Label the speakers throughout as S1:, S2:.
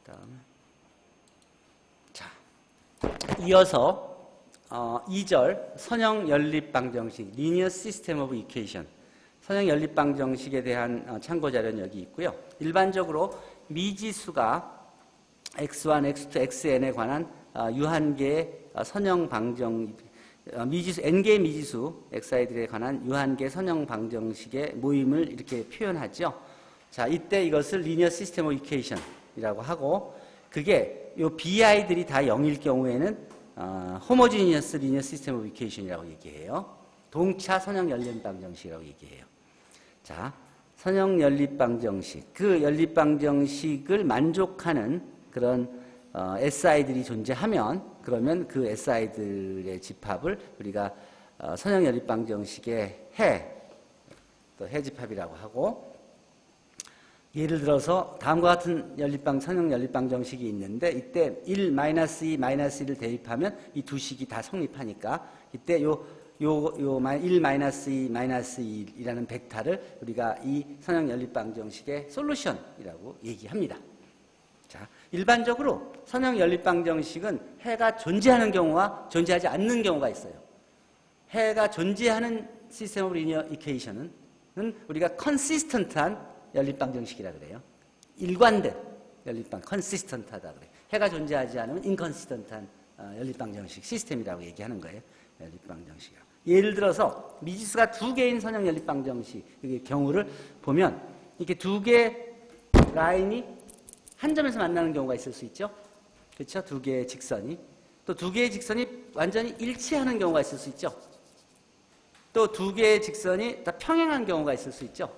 S1: 다음에 자, 이어서 2절 선형 연립 방정식 Linear System of Equation 선형 연립 방정식에 대한 참고 자료는 여기 있고요. 일반적으로 미지수가 x1, x2, xn에 관한 유한계의 선형 방정 미지수 n개의 미지수 xi들에 관한 유한계 선형 방정식의 모임을 이렇게 표현하죠. 자, 이때 이것을 Linear System of Equation이라고 하고 그게 요 bi들이 다 0일 경우에는 Homogeneous Linear System of Equation이라고 얘기해요. 동차 선형 연립 방정식이라고 얘기해요. 자, 선형 연립 방정식 그 연립 방정식을 만족하는 그런 SI들이 존재하면 그러면 그 SI들의 집합을 우리가 선형 연립 방정식의 또 해집합이라고 하고 예를 들어서 다음과 같은 선형 연립 방정식이 있는데 이때 1, -2, -1을 대입하면 이 두 식이 다 성립하니까 이때 요 1, -2, -2이라는 벡터를 우리가 이 선형 연립 방정식의 솔루션이라고 얘기합니다. 자, 일반적으로 선형 연립 방정식은 해가 존재하는 경우와 존재하지 않는 경우가 있어요. 해가 존재하는 시스템 오브 리니어 이퀘이션은 우리가 컨시스턴트한 연립 방정식이라 그래요. 일관된 연립 컨시스턴트하다 그래요. 해가 존재하지 않으면 인컨시스턴트한 연립 방정식 시스템이라고 얘기하는 거예요. 연립 방정식. 예를 들어서 미지수가 2개인 선형 연립 방정식의 경우를 보면 이렇게 2개 라인이 한 점에서 만나는 경우가 있을 수 있죠. 그렇죠? 2개의 직선이. 또 2개의 직선이 완전히 일치하는 경우가 있을 수 있죠. 또 2개의 직선이 다 평행한 경우가 있을 수 있죠.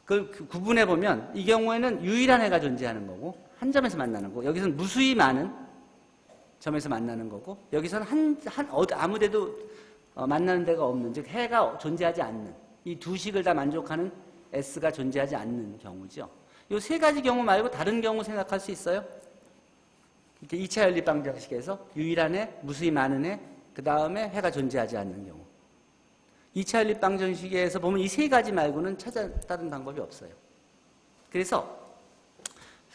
S1: 그 구분해 보면 이 경우에는 유일한 해가 존재하는 거고 한 점에서 만나는 거고 여기서는 무수히 많은 점에서 만나는 거고 여기서는 아무 데도 만나는 데가 없는 즉 해가 존재하지 않는 이 두 식을 다 만족하는 S가 존재하지 않는 경우죠. 이 세 가지 경우 말고 다른 경우 생각할 수 있어요? 이렇게 2차 연립 방정식에서 유일한 해, 무수히 많은 해, 그 다음에 해가 존재하지 않는 경우. 2차 연립 방정식에서 보면 이 세 가지 말고는 다른 방법이 없어요. 그래서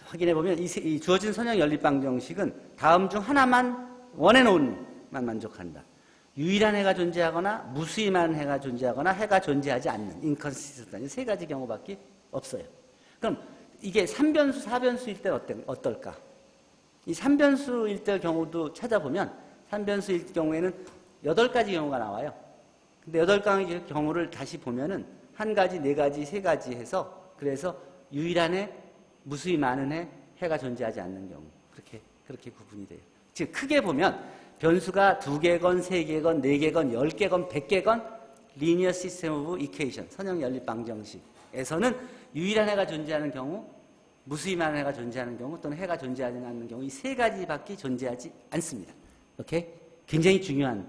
S1: 확인해 보면 이 주어진 선형 연립 방정식은 다음 중 하나만 원앤 온리만 만족한다. 유일한 해가 존재하거나 무수히 많은 해가 존재하거나 해가 존재하지 않는 인컨시스턴트 세 가지 경우밖에 없어요. 그럼 이게 3변수, 4변수일 때 어떨까? 이 3변수일 때 경우도 찾아보면 3변수일 경우에는 8가지 경우가 나와요. 근데 8가지 경우를 다시 보면은 한 가지, 네 가지, 세 가지 해서 그래서 유일한 해, 무수히 많은 해, 해가 존재하지 않는 경우 그렇게 구분이 돼요. 즉 크게 보면 변수가 2개건, 3개건, 4개건, 10개건, 100개건 리니어 시스템 오브 이퀘이션 선형 연립 방정식에서는 유일한 해가 존재하는 경우, 무수히 많은 해가 존재하는 경우 또는 해가 존재하지 않는 경우 이 세 가지밖에 존재하지 않습니다. 오케이? 굉장히 중요한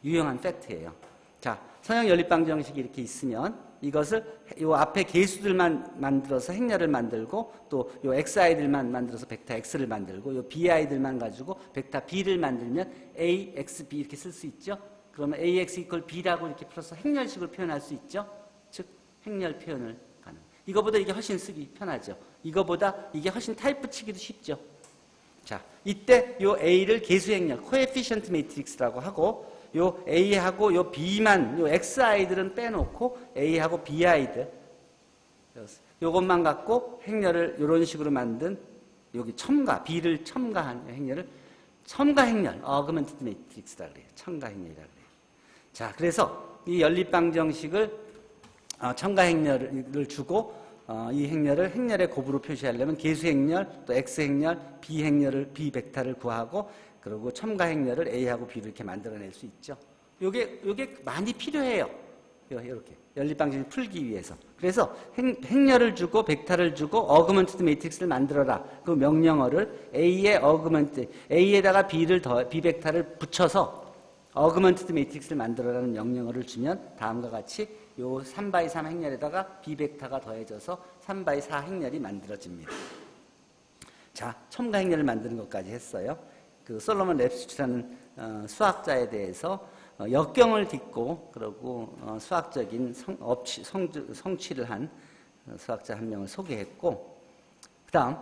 S1: 유용한 팩트예요. 자, 선형 연립 방정식이 이렇게 있으면 이것을 이 앞에 계수들만 만들어서 행렬을 만들고 또 이 xi들만 만들어서 벡터 x를 만들고 이 bi들만 가지고 벡터 b를 만들면 a, x, b 이렇게 쓸 수 있죠. 그러면 ax 이퀄 b라고 이렇게 풀어서 행렬식으로 표현할 수 있죠. 즉 행렬 표현을 가능. 이거보다 이게 훨씬 쓰기 편하죠. 이거보다 이게 훨씬 타입 붙이기도 쉽죠. 자, 이때 이 a를 계수 행렬, 코에피션트 매트릭스라고 하고 요 A하고 요 B만, 요 XI들은 빼놓고 A하고 BI들 요것만 갖고 행렬을 이런 식으로 만든 여기 첨가, B를 첨가한 행렬을 첨가 행렬, 어그먼티드 매트릭스라 그래요. 첨가 행렬이라 그래요. 자, 그래서 이 연립 방정식을 첨가 행렬을 주고 이 행렬을 행렬의 곱으로 표시하려면 계수 행렬, 또 X 행렬, B 행렬을 B 벡터를 구하고 그리고 첨가 행렬을 A하고 B로 이렇게 만들어낼 수 있죠. 요게 많이 필요해요. 이렇게 연립 방정식 풀기 위해서. 그래서 행렬을 주고 벡터를 주고 어그먼티드 매트릭스를 만들어라. 그 명령어를 A에다가 B 벡터를 붙여서 어그먼티드 매트릭스를 만들어라는 명령어를 주면 다음과 같이 요 3x3 행렬에다가 B 벡터가 더해져서 3x4 행렬이 만들어집니다. 자, 첨가 행렬을 만드는 것까지 했어요. 그 솔로몬 랩스추라는 수학자에 대해서 역경을 딛고 그리고 수학적인 성취를 한 수학자 한 명을 소개했고 그 다음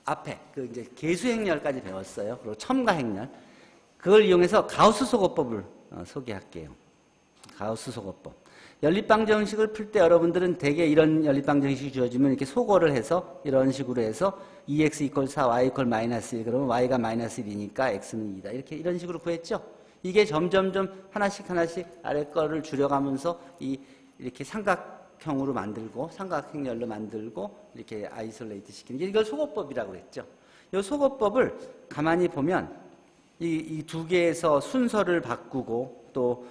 S1: 앞에 그 이제 계수행렬까지 배웠어요. 그리고 첨가행렬. 그걸 이용해서 가우스 소거법을 소개할게요. 가우스 소거법. 연립방정식을 풀 때 여러분들은 대개 이런 연립방정식이 주어지면 이렇게 소거를 해서 이런 식으로 해서 2x 이퀄 4, y 이퀄 마이너스 1 그러면 y가 마이너스 1이니까 x는 2다. 이렇게 이런 식으로 구했죠. 이게 점점점 하나씩 아래 거를 줄여가면서 이렇게 삼각형으로 만들고 삼각행렬로 만들고 이렇게 아이솔레이트 시키는 게 이걸 소거법이라고 했죠. 이 소거법을 가만히 보면 이 두 개에서 순서를 바꾸고 또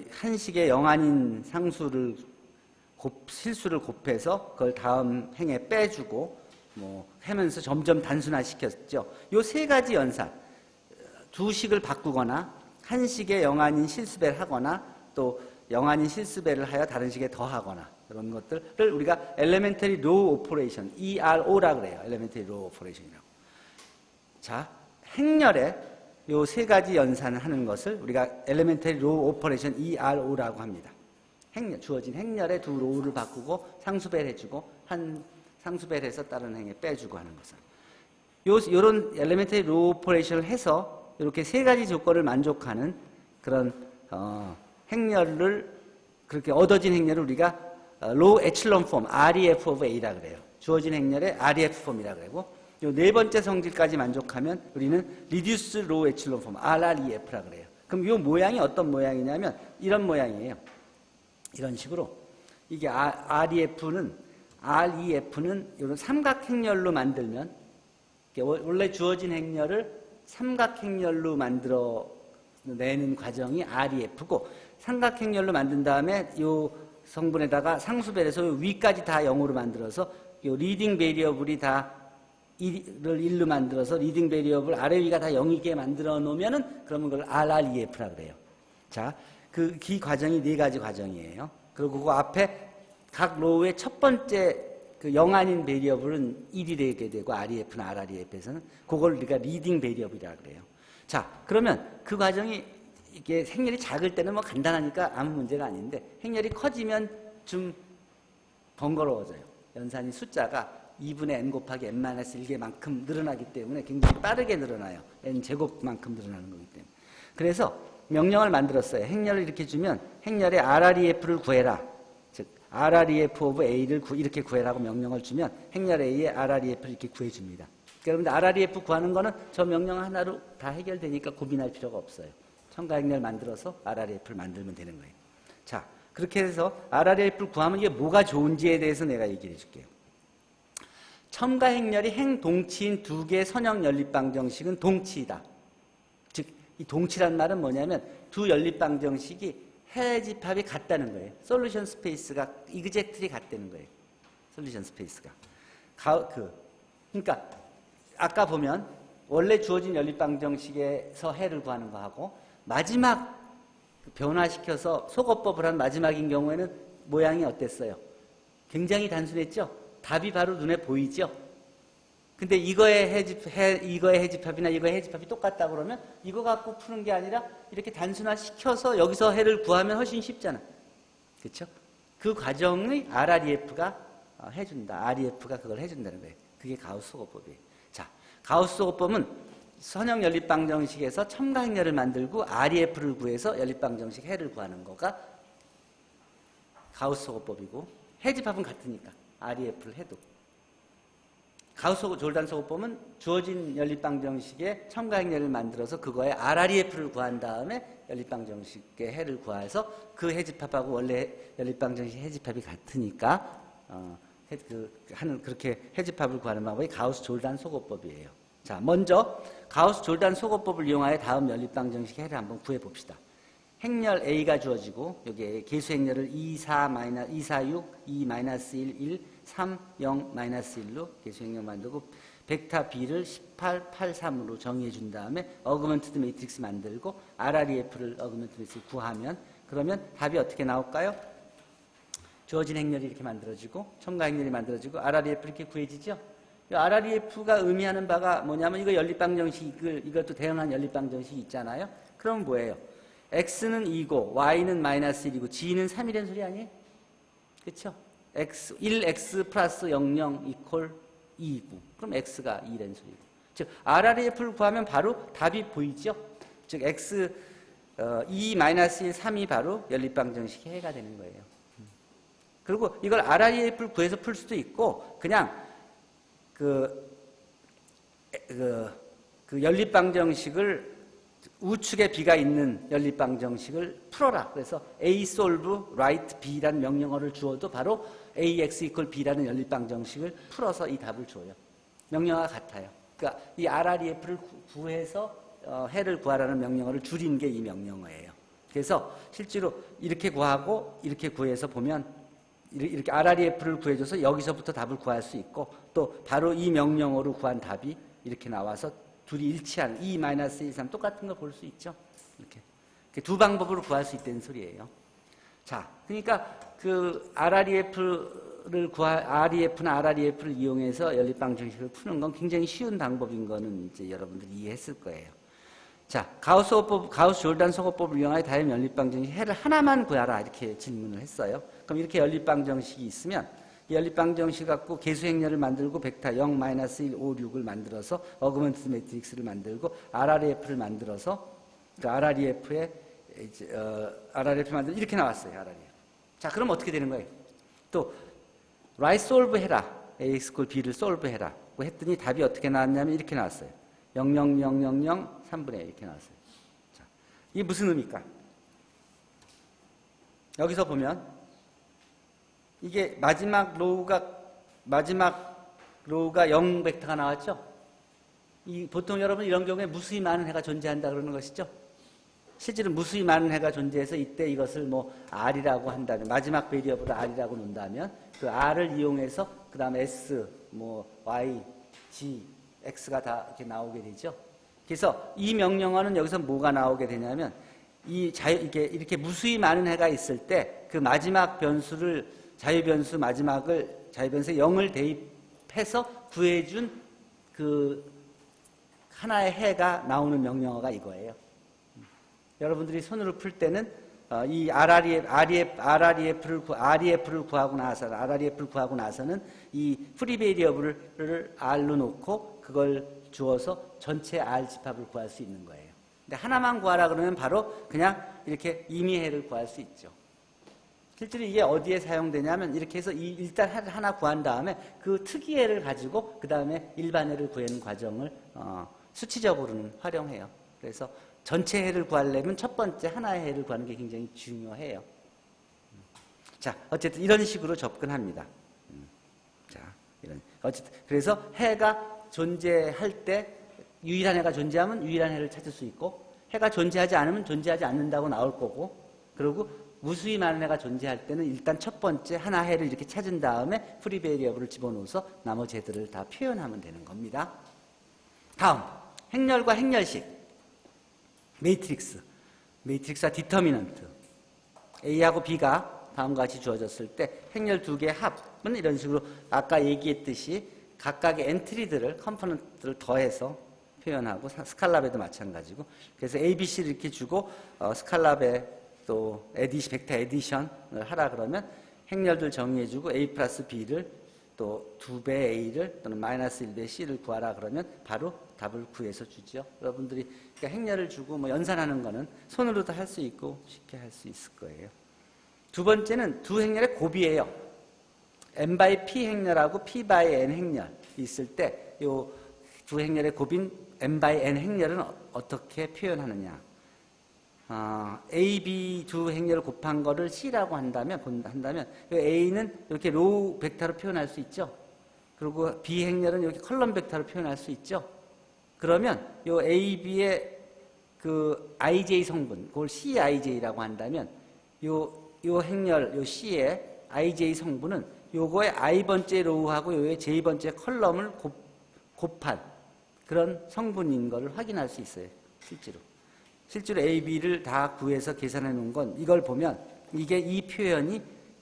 S1: 한식의 영한인 상수를 실수를 곱해서 그걸 다음 행에 빼주고 뭐 하면서 점점 단순화시켰죠. 요 세 가지 연산, 두 식을 바꾸거나 한식의 영한인 실수배를 하거나 또 영한인 실수배를 하여 다른 식에 더하거나 그런 것들을 우리가 Elementary Row Operation, ERO라고 그래요. Elementary Row Operation이라고. 자, 행렬에 요 세 가지 연산을 하는 것을 우리가 Elementary Row Operation ERO라고 합니다. 주어진 행렬에 두 로우를 바꾸고 상수배를 해주고 한 상수배를 해서 다른 행에 빼주고 하는 것을. 요런 Elementary Row Operation을 해서 이렇게 세 가지 조건을 만족하는 그런 행렬을 그렇게 얻어진 행렬을 우리가 Low Echelon Form REF of A라 그래요. 주어진 행렬의 REF 폼이라 그러고 요 네 번째 성질까지 만족하면 우리는 Reduced Low Echelon Form RREF라 그래요. 그럼 요 모양이 어떤 모양이냐면 이런 모양이에요. 이런 식으로 이게 REF는 이런 삼각행렬로 만들면 원래 주어진 행렬을 삼각행렬로 만들어내는 과정이 REF고 삼각행렬로 만든 다음에 이 성분에다가 상수배를 해서 위까지 다 0으로 만들어서 이 리딩 베리어블이 다 1로 만들어서 리딩 베리어블 아래 위가 다 0이게 만들어 놓으면은 그러면 그걸 RREF라 그래요. 자, 그 과정이 네 가지 과정이에요. 그리고 그 앞에 각 로우의 첫 번째 그 영한인 베리어블은 1이 되게 되고 REF나 RREF에서는 그걸 우리가 리딩 베리어블이라 그래요. 자, 그러면 그 과정이 이게 행렬이 작을 때는 뭐 간단하니까 아무 문제가 아닌데 행렬이 커지면 좀 번거로워져요. 연산이 숫자가 2분의 n 곱하기 n-1개만큼 늘어나기 때문에 굉장히 빠르게 늘어나요. n제곱만큼 늘어나는 거기 때문에. 그래서 명령을 만들었어요. 행렬을 이렇게 주면 행렬의 RREF를 구해라. 즉 RREF of A를 이렇게 구해라고 명령을 주면 행렬 A의 RREF를 이렇게 구해줍니다. 그런데 RREF 구하는 거는 저 명령 하나로 다 해결되니까 고민할 필요가 없어요. 첨가 행렬 만들어서 RREF를 만들면 되는 거예요. 자, 그렇게 해서 RREF를 구하면 이게 뭐가 좋은지에 대해서 내가 얘기를 해줄게요. 첨가 행렬이 행동치인 두 개의 선형 연립방정식은 동치이다. 즉, 이 동치란 말은 뭐냐면 두 연립방정식이 해집합이 같다는 거예요. 솔루션 스페이스가 이그젝트리 같다는 거예요. 솔루션 스페이스가. 그러니까 아까 보면 원래 주어진 연립방정식에서 해를 구하는 거하고 마지막 변화시켜서 소거법을 한 마지막인 경우에는 모양이 어땠어요? 굉장히 단순했죠? 답이 바로 눈에 보이죠? 근데 이거의 해집합이나 이거의 해집합이 똑같다고 그러면 이거 갖고 푸는 게 아니라 이렇게 단순화시켜서 여기서 해를 구하면 훨씬 쉽잖아. 그렇죠? 그 과정을 RREF가 해준다. REF가 그걸 해준다는 거예요. 그게 가우스 소거법이에요. 자, 가우스 소거법은 선형 연립방정식에서 첨가 행렬을 만들고 REF를 구해서 연립방정식 해를 구하는 거가 가우스 소거법이고 해집합은 같으니까 REF를 해도. 가우스 졸단 소거법은 주어진 연립방정식의 첨가 행렬을 만들어서 그거에 RREF를 구한 다음에 연립방정식의 해를 구해서 그 해집합하고 원래 연립방정식 해집합이 같으니까 그렇게 해집합을 구하는 방법이 가우스 졸단 소거법이에요. 자, 먼저 가우스 졸단 소거법을 이용하여 다음 연립방정식 해를 한번 구해봅시다. 행렬 A가 주어지고 여기에 계수 행렬을 2, 6, 2, 1, 1, 3, 0, -1로 계수 행렬 만들고 벡터 B를 18, 8, 3으로 정의해 준 다음에 어그먼트드 매트릭스 만들고 RREF를 어그먼트드 매트릭스 구하면 그러면 답이 어떻게 나올까요? 주어진 행렬이 이렇게 만들어지고 첨가 행렬이 만들어지고 RREF 이렇게 구해지죠? RREF가 의미하는 바가 뭐냐면 이거 연립방정식 이것도 대응한 연립방정식이 있잖아요. 그럼 뭐예요? x는 2고 y는 -1이고 g는 3이라는 소리 아니에요? 그렇죠? 1x 플러스 00 이퀄 2고 그럼 x가 2라는 소리고. 즉 RREF를 구하면 바로 답이 보이죠. 즉 x 2-1, 3이 바로 연립방정식의 해가 되는 거예요. 그리고 이걸 RREF를 구해서 풀 수도 있고 그냥 그 연립방정식을 우측에 b가 있는 연립방정식을 풀어라. 그래서 a solve right b라는 명령어를 주어도 바로 ax equal b라는 연립방정식을 풀어서 이 답을 줘요. 명령어가 같아요. 그러니까 이 RREF를 구해서 해를 구하라는 명령어를 줄인 게 이 명령어예요. 그래서 실제로 이렇게 구하고 이렇게 구해서 보면 이렇게 RREF를 구해줘서 여기서부터 답을 구할 수 있고 또 바로 이 명령어로 구한 답이 이렇게 나와서 둘이 일치하는 2-1, 3 똑같은 걸 볼 수 있죠. 이렇게 두 방법으로 구할 수 있다는 소리예요. 자, 그러니까 그 REF나 RREF를 이용해서 연립방정식을 푸는 건 굉장히 쉬운 방법인 거는 이제 여러분들이 이해했을 거예요. 자, 가우스-졸단 소거법을 이용하여 다른 연립방정식 해를 하나만 구하라 이렇게 질문을 했어요. 그럼 이렇게 연립방정식이 있으면 이 연립방정식 갖고 개수행렬을 만들고 벡터 0, -1, 5, 6을 만들어서 어그먼트 매트릭스를 만들고 RREF를 만들어서 그 RREF를 만들고 이렇게 나왔어요. RREF. 자, 그럼 어떻게 되는 거예요? 또 right solve 해라. ax equal b를 solve 해라. 했더니 답이 어떻게 나왔냐면 이렇게 나왔어요. 0, 0, 0, 0, 0, 3분의 1 이렇게 나왔어요. 자, 이게 무슨 의미일까? 여기서 보면 이게 마지막 로우가 0 벡터가 나왔죠? 보통 여러분 이런 경우에 무수히 많은 해가 존재한다 그러는 것이죠? 실제로 무수히 많은 해가 존재해서 이때 이것을 뭐 R이라고 한다면, 마지막 베리어블을 R이라고 놓는다면 그 R을 이용해서 그 다음에 S, 뭐 Y, G, X가 다 이렇게 나오게 되죠? 그래서 이 명령어는 여기서 뭐가 나오게 되냐면 이렇게 무수히 많은 해가 있을 때 그 마지막 변수를 자유변수의 0을 대입해서 구해준 그 하나의 해가 나오는 명령어가 이거예요. 여러분들이 손으로 풀 때는 이 RREF를 구하고 나서는 이 프리 베리어블을 R로 놓고 그걸 주어서 전체 R 집합을 구할 수 있는 거예요. 근데 하나만 구하라 그러면 바로 그냥 이렇게 임의해를 구할 수 있죠. 실제로 이게 어디에 사용되냐면 이렇게 해서 일단 하나 구한 다음에 그 특이해를 가지고 그 다음에 일반해를 구하는 과정을 수치적으로는 활용해요. 그래서 전체 해를 구하려면 첫 번째 하나의 해를 구하는 게 굉장히 중요해요. 자, 어쨌든 이런 식으로 접근합니다. 자, 어쨌든 그래서 해가 존재할 때 유일한 해가 존재하면 유일한 해를 찾을 수 있고 해가 존재하지 않으면 존재하지 않는다고 나올 거고 그리고 무수히 많은 해가 존재할 때는 일단 첫 번째 하나 해를 이렇게 찾은 다음에 프리 베리어블을 집어넣어서 나머지 해들을 다 표현하면 되는 겁니다. 다음, 행렬과 행렬식. 매트릭스와 디터미넌트. A하고 B가 다음과 같이 주어졌을 때 행렬 두 개의 합은 이런 식으로 아까 얘기했듯이 각각의 엔트리들을, 컴포넌트를 더해서 표현하고 스칼랍에도 마찬가지고 그래서 A, B, C를 이렇게 주고 스칼랍에 또 벡터 에디션을 하라 그러면 행렬들 정의해주고 A 플러스 B를 또 2배 A를 또는 마이너스 1배 C를 구하라 그러면 바로 답을 구해서 주죠. 여러분들이 그러니까 행렬을 주고 뭐 연산하는 거는 손으로도 할 수 있고 쉽게 할 수 있을 거예요. 두 번째는 두 행렬의 곱이에요. n by p 행렬하고 p by n 행렬이 있을 때 이 두 행렬의 곱인 n by n 행렬은 어떻게 표현하느냐? A, B 두 행렬을 곱한 거를 C라고 한다면 A는 이렇게 로우 벡터로 표현할 수 있죠. 그리고 B 행렬은 이렇게 컬럼 벡터로 표현할 수 있죠. 그러면 요 A, B의 그 IJ 성분, 그걸 CIJ라고 한다면 요 행렬, 요 C의 IJ 성분은 요거의 I번째 로우하고 요의 J번째 컬럼을 곱한 그런 성분인 것을 확인할 수 있어요. 실제로 A, B를 다 구해서 계산해 놓은 건 이걸 보면 이게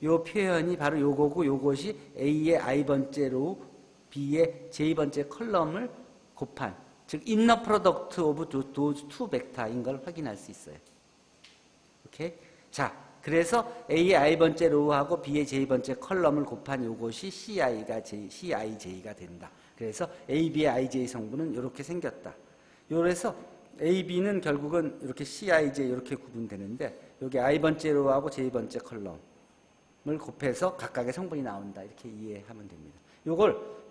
S1: 요 표현이 바로 요거고 요것이 A의 I번째 로우, B의 J번째 컬럼을 곱한 즉 inner product of those two vector인 걸 확인할 수 있어요. 오케이? 자, 그래서 A의 i번째 로우하고 B의 j번째 컬럼을 곱한 요것이 CIJ가 된다. 그래서 A, B의 IJ 성분은 이렇게 생겼다. 그래서 A, B는 결국은 이렇게 CIJ 이렇게 구분되는데 여기 i번째 로우하고 j번째 컬럼을 곱해서 각각의 성분이 나온다. 이렇게 이해하면 됩니다.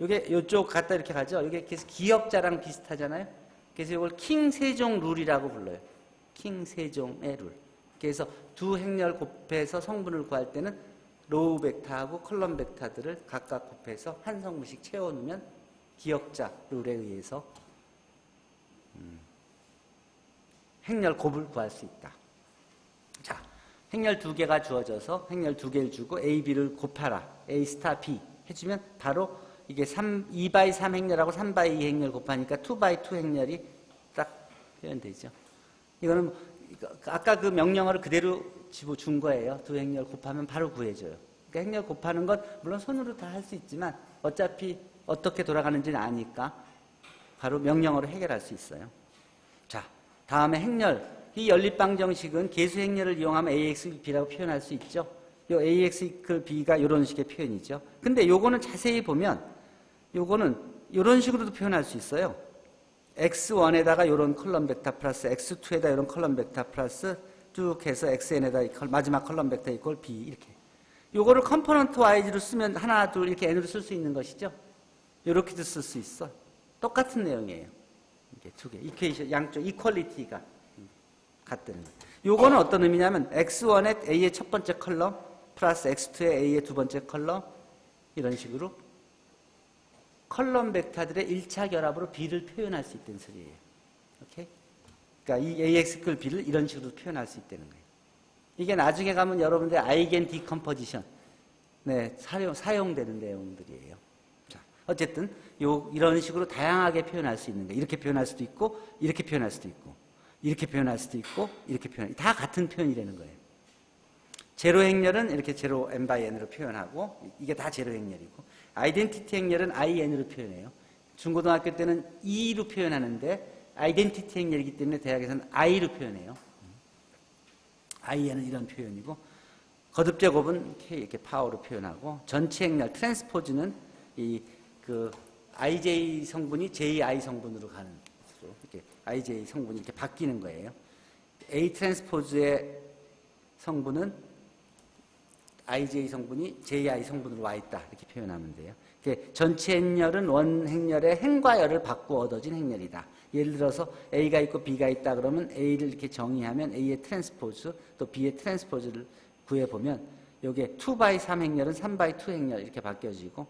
S1: 요게 요쪽 갖다 이렇게 가죠. 이게 계속 기역자랑 비슷하잖아요. 그래서 이걸 킹 세종 룰이라고 불러요. 킹 세종의 룰. 그래서 두 행렬 곱해서 성분을 구할 때는 로우 벡터하고 컬럼 벡터들을 각각 곱해서 한 성분씩 채워놓으면 기역자 룰에 의해서 행렬 곱을 구할 수 있다. 자, 행렬 두 개가 주어져서 행렬 두 개를 주고 A, B를 곱하라. A 스타 B 해주면 바로 이게 2x3 행렬하고 3x2 행렬 곱하니까 2x2 행렬이 딱 표현되죠. 이거는 아까 그 명령어를 그대로 집어준 거예요. 두 행렬 곱하면 바로 구해줘요. 그러니까 행렬 곱하는 건 물론 손으로 다 할 수 있지만 어차피 어떻게 돌아가는지는 아니까 바로 명령어로 해결할 수 있어요. 자, 다음에 행렬. 이 연립방정식은 계수 행렬을 이용하면 AX, B라고 표현할 수 있죠. 요 AX, B가 이런 식의 표현이죠. 근데 요거는 자세히 보면 요거는 이런 식으로도 표현할 수 있어요. X1에다가 이런 컬럼 벡터 플러스 X2에다 이런 컬럼 벡터 플러스 쭉 해서 XN에다 마지막 컬럼 벡터 이퀄 B 이렇게. 요거를 컴포넌트 와이즈로 쓰면 하나, 둘 이렇게 N으로 쓸 수 있는 것이죠. 이렇게도 쓸 수 있어. 똑같은 내용이에요. 이게 두 개. 이퀘이션 양쪽 이퀄리티가 같다는 거예요. 요거는 어떤 의미냐면 X1에 A의 첫 번째 컬럼 플러스 X2에 A의 두 번째 컬럼 이런 식으로 컬럼 벡터들의 1차 결합으로 B를 표현할 수 있다는 소리예요. 오케이? 그러니까 이 AX 글 B를 이런 식으로 표현할 수 있다는 거예요. 이게 나중에 가면 여러분들 아이겐 디컴포지션 네, 사용되는 내용들이에요. 자, 어쨌든 이런 식으로 다양하게 표현할 수 있는 거예요. 이렇게 표현할 수도 있고 이렇게 표현할 수도 있고 이렇게 표현할 수도 있고 이렇게 다 같은 표현이라는 거예요. 제로 행렬은 이렇게 제로 n by n으로 표현하고 이게 다 제로 행렬이고 아이덴티티 행렬은 IN으로 표현해요. 중고등학교 때는 E로 표현하는데 아이덴티티 행렬이기 때문에 대학에서는 I로 표현해요. IN은 이런 표현이고 거듭 제곱은 K 이렇게 파워로 표현하고 전체 행렬 트랜스포즈는 그 IJ 성분이 JI 성분으로 가는 식으로 이렇게 IJ 성분이 이렇게 바뀌는 거예요. A 트랜스포즈의 성분은 IJ 성분이 JI 성분으로 와 있다 이렇게 표현하면 돼요. 전체 행렬은 원 행렬의 행과 열을 받고 얻어진 행렬이다. 예를 들어서 A가 있고 B가 있다 그러면 A를 이렇게 정의하면 A의 트랜스포즈 또 B의 트랜스포즈를 구해보면 요게 2x3 행렬은 3x2 행렬 이렇게 바뀌어지고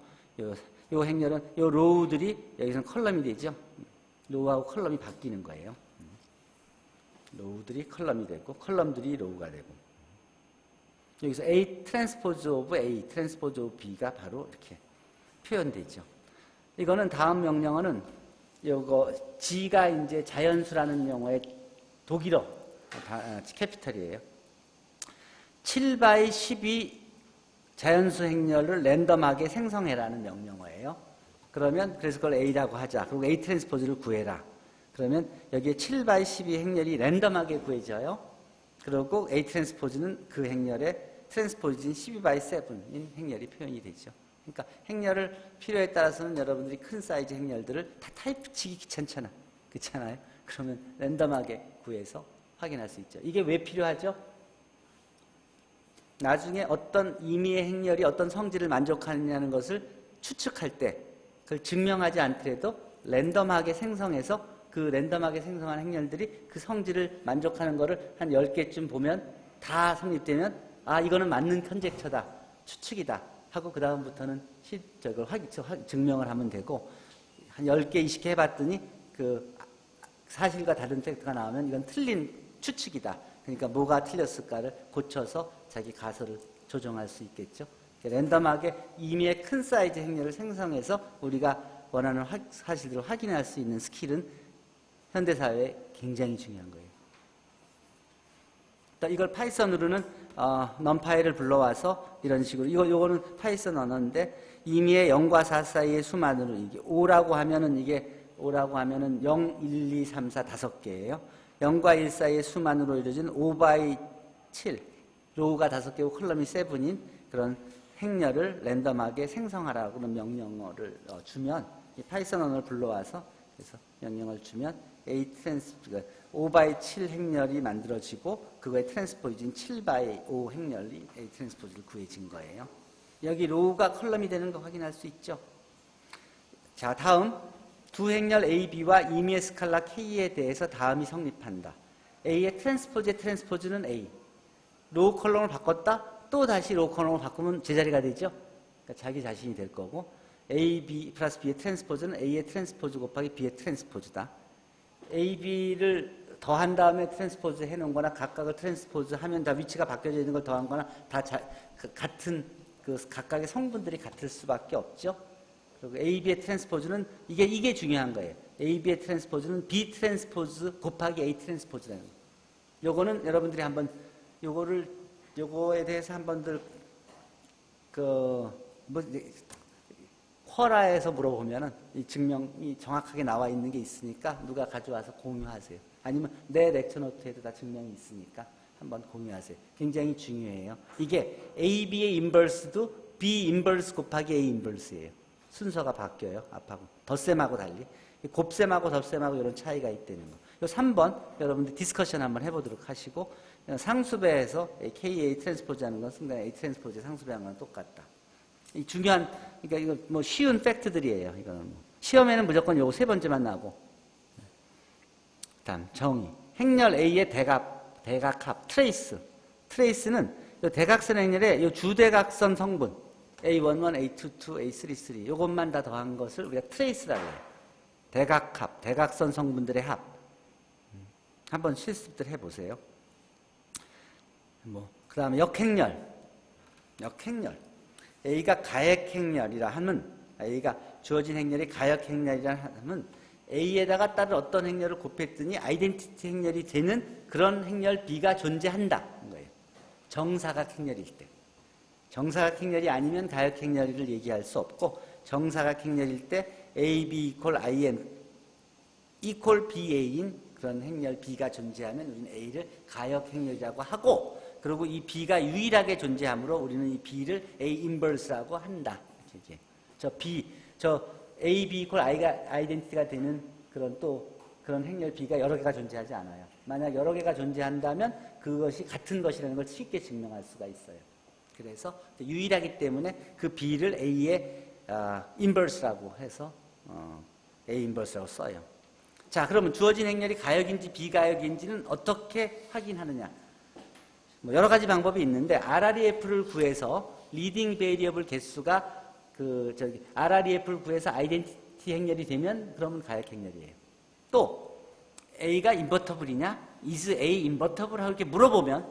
S1: 요 행렬은 요 로우들이 여기서는 컬럼이 되죠. 로우하고 컬럼이 바뀌는 거예요. 로우들이 컬럼이 되고 컬럼들이 로우가 되고 여기서 A 트랜스포즈 오브 A 트랜스포즈 오브 B가 바로 이렇게 표현되죠. 이거는 다음 명령어는 요거 G가 이제 자연수라는 용어의 독일어 캐피탈이에요. 7x12 자연수 행렬을 랜덤하게 생성해라는 명령어예요. 그러면 그래서 그걸 A라고 하자. 그리고 A 트랜스포즈를 구해라. 그러면 여기에 7x12 행렬이 랜덤하게 구해져요. 그리고 A 트랜스포즈는 그 행렬의 트랜스포즈인 12x7인 행렬이 표현이 되죠. 그러니까 행렬을 필요에 따라서는 여러분들이 큰 사이즈 행렬들을 다 타입 붙이기 귀찮잖아. 그렇잖아요? 그러면 랜덤하게 구해서 확인할 수 있죠. 이게 왜 필요하죠? 나중에 어떤 임의의 행렬이 어떤 성질을 만족하느냐는 것을 추측할 때 그걸 증명하지 않더라도 랜덤하게 생성해서 그 랜덤하게 생성한 행렬들이 그 성질을 만족하는 것을 한 10개쯤 보면 다 성립되면 아 이거는 맞는 컨젝처다. 추측이다. 하고 그 다음부터는 증명을 하면 되고 한 10개, 20개 해봤더니 그 사실과 다른 팩트가 나오면 이건 틀린 추측이다. 그러니까 뭐가 틀렸을까를 고쳐서 자기 가설을 조정할 수 있겠죠. 랜덤하게 임의의 큰 사이즈 행렬을 생성해서 우리가 원하는 사실들을 확인할 수 있는 스킬은 현대사회에 굉장히 중요한 거예요. 이걸 파이썬으로는 넘파이를 불러와서 이런 식으로 이거는 파이썬 언어인데 임의의 0과 4 사이의 수만으로 이게 5라고 하면은 0, 1, 2, 3, 4 5개예요. 0과 1 사이의 수만으로 이루어진 5x7 로우가 5개고 컬럼이 7인 그런 행렬을 랜덤하게 생성하라고 그런 명령어를 주면 이 파이썬 언어를 불러와서 그래서 명령을 주면 A 트랜스포즈 5x7 행렬이 만들어지고 그거의 트랜스포즈인 7x5 행렬이 A 트랜스포즈를 구해진 거예요. 여기 로우가 컬럼이 되는 거 확인할 수 있죠. 자, 다음 두 행렬 A, B와 임의의 스칼라 K에 대해서 다음이 성립한다. A의 트랜스포즈의 트랜스포즈는 A. 로우 컬럼을 바꿨다? 또 다시 로우 컬럼을 바꾸면 제자리가 되죠. 그러니까 자기 자신이 될 거고 A, B 플러스 B의 트랜스포즈는 A의 트랜스포즈 곱하기 B의 트랜스포즈다. A, B를 더한 다음에 트랜스포즈 해놓은 거나 각각을 트랜스포즈 하면 다 위치가 바뀌어져 있는 걸 더한 거나 다 같은 각각의 성분들이 같을 수밖에 없죠. 그리고 A, B의 트랜스포즈는 이게 중요한 거예요. A, B의 트랜스포즈는 B 트랜스포즈 곱하기 A 트랜스포즈라는 거예요. 요거는 여러분들이 한번 요거에 대해서 한번들 쿼라에서 물어보면은 이 증명이 정확하게 나와 있는 게 있으니까 누가 가져와서 공유하세요. 아니면 내 렉처 노트에도 다 증명이 있으니까 한번 공유하세요. 굉장히 중요해요. 이게 A, B의 인버스도 B 인버스 곱하기 A 인버스예요. 순서가 바뀌어요. 앞하고 덧셈하고 달리. 곱셈하고 덧셈하고 이런 차이가 있다는 거. 요 3번 여러분들 디스커션 한번 해보도록 하시고 상수배에서 KA 트랜스포즈 하는 건 순간 A 트랜스포즈의 상수배하는 건 똑같다. 이 중요한 그러니까 이거 뭐 쉬운 팩트들이에요. 이거는 뭐. 시험에는 무조건 요거 3번째만 나오고. 다음 정의. 행렬 A의 대각합 트레이스. 트레이스는 요 대각선 행렬의 요 주대각선 성분 A11, A22, A33 요것만 다 더한 것을 우리가 트레이스라고 해요. 대각합, 대각선 성분들의 합. 한번 실습들 해보세요. 그 다음에 역행렬. A가 가액행렬이라 하면, A가 주어진 행렬이 가역행렬이라 하면, A에다가 다른 어떤 행렬을 곱했더니 아이덴티티 행렬이 되는 그런 행렬 B가 존재한다. 거예요. 정사각 행렬일 때. 정사각 행렬이 아니면 가역 행렬을 얘기할 수 없고, 정사각 행렬일 때 A, B equal IN equal BA인 그런 행렬 B가 존재하면 우리는 A를 가역 행렬이라고 하고, 그리고 이 B가 유일하게 존재하므로 우리는 이 B를 A 인버스라고 한다. 저 A, B equal I가 아이덴티티가 되는 그런 행렬 B가 여러 개가 존재하지 않아요. 만약 여러 개가 존재한다면 그것이 같은 것이라는 걸 쉽게 증명할 수가 있어요. 그래서 유일하기 때문에 그 B를 A의 인버스라고 해서 A 인버스라고 써요. 자, 그러면 주어진 행렬이 가역인지 비가역인지는 어떻게 확인하느냐? 뭐 여러 가지 방법이 있는데 RREF를 구해서 리딩 베리어블 개수가 RREF를 구해서 아이덴티티 행렬이 되면 그러면 가역 행렬이에요. 또 A가 인버터블이냐? is A 인버터블 하고 이렇게 물어보면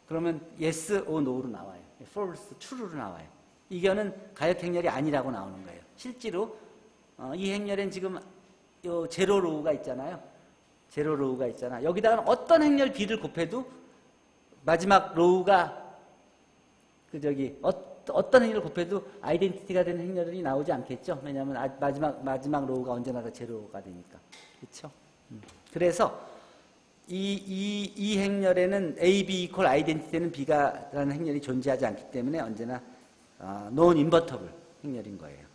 S1: 그러면 yes or no로 나와요. false, true로 나와요. 이거는 가역 행렬이 아니라고 나오는 거예요. 실제로 이 행렬엔 지금 요 제로 로우가 있잖아요. 제로 로우가 있잖아. 여기다가 어떤 행렬 B를 곱해도 마지막 로우가 어떤 행렬을 곱해도 아이덴티티가 되는 행렬이 나오지 않겠죠. 왜냐하면 마지막 로우가 언제나 다 제로가 되니까. 그렇죠? 그래서 이 행렬에는 A, B equal 아이덴티티는 B가라는 행렬이 존재하지 않기 때문에 언제나 non invertible 행렬인 거예요.